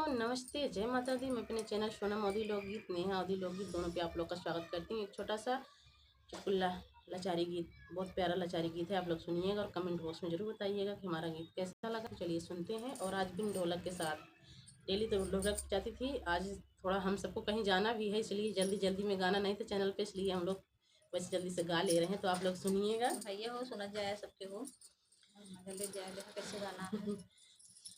नमस्ते, जय माता दी। मैं अपने चैनल सोनम अवधी लोकगीत, नेहा अवधी लोकगीत दोनों पे आप लोग का स्वागत करती हूँ। एक छोटा सा चुटकुला लाचारी गीत, बहुत प्यारा लाचारी गीत है। आप लोग सुनिएगा और कमेंट बॉक्स में जरूर बताइएगा कि हमारा गीत कैसा लगा। चलिए सुनते हैं। और आज बिन ढोलक के साथ, डेली तो ढोलक जाती थी, आज थोड़ा हम सबको कहीं जाना भी है, इसलिए जल्दी जल्दी में गाना नहीं था चैनल पे, इसलिए हम लोग बस जल्दी से गा ले रहे हैं। तो आप लोग सुनिएगा। भैया हो सुना जाए सबके हो जल्दी जाए देखा कैसे गाना है।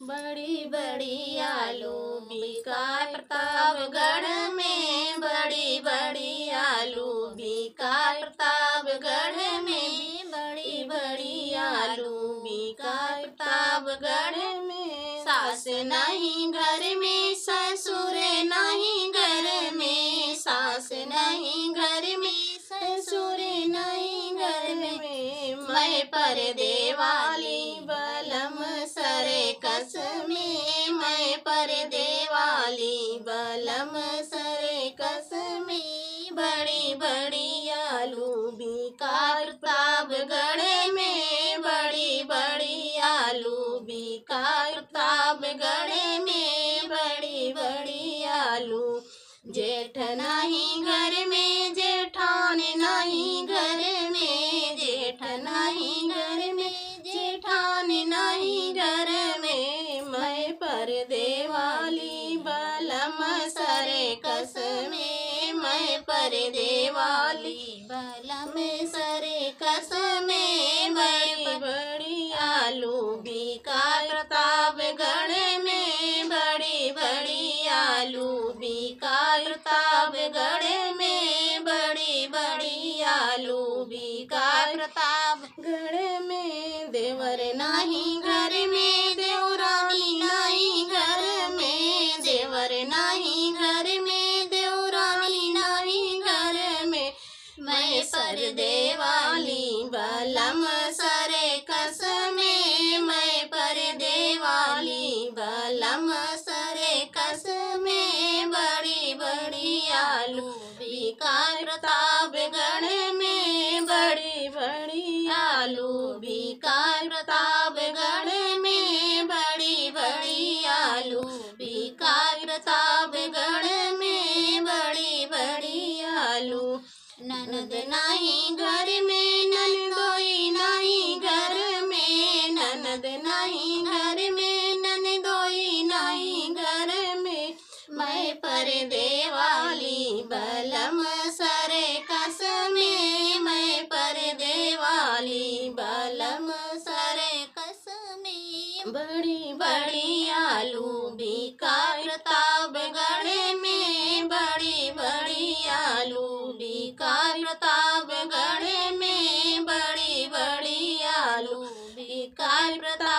बड़ी बड़ी आलू बिका प्रतापगढ़ में, बड़ी बड़ी आलू बिका प्रतापगढ़ में, बड़ी बड़ी आलू बिका प्रतापगढ़ में। सास नहीं घर में, ससुर नहीं घर में, सास नहीं घर में, ससुर नहीं घर में। मैं पर्दे वाली बलम सरे कस में, मैं पर्दे वाली बलम सरे कस में। बड़ी बड़ी आलू बिका प्रतापगढ़ में, बड़ी बड़ी आलू बिका प्रतापगढ़ में, बड़ी बड़ी आलू। जेठ नहीं घर में, जेठान नहीं घर में, जेठ नहीं घर में, जेठान नहीं घर में। मैं पर्दे वाली बलम सरे कस में, मैं पर्दे वाली बलम सरे कस में। बड़ी बड़ी आलू बिका प्रतापगढ़ में, बड़ी बड़ी आलू बिका प्रतापगढ़ में, बड़ी बड़ी आलू बिका प्रतापगढ़ में। देवर नहीं घर में, देवरानी नहीं घर में, देवर नहीं घर में, देवरानी नहीं घर में। मैं पर्दे वाली बलम सरे कस में, मैं पर्दे वाली बलम सरे कस में। बड़ी बड़ी आलू बिका प्रतापगढ़ में, बड़ी बड़ी आलू बिका प्रतापगढ़ में, बड़ी बड़ी आलू बिका प्रतापगढ़ में, बड़ी बड़ी आलू। ननद नहीं घर में, ननदोई नहीं घर में, ननद नहीं घर में, ननदोई नहीं घर में। मैं पर्दे वाली बलम सरे कस में, मैं पर्दे वाली बलम सरे कस में। बड़ी बड़ी आलू बिका प्रतापगढ़ में, बड़ी बड़ी आलू बिका प्रतापगढ़ में, बड़ी बड़ी आलू बिका प्रताप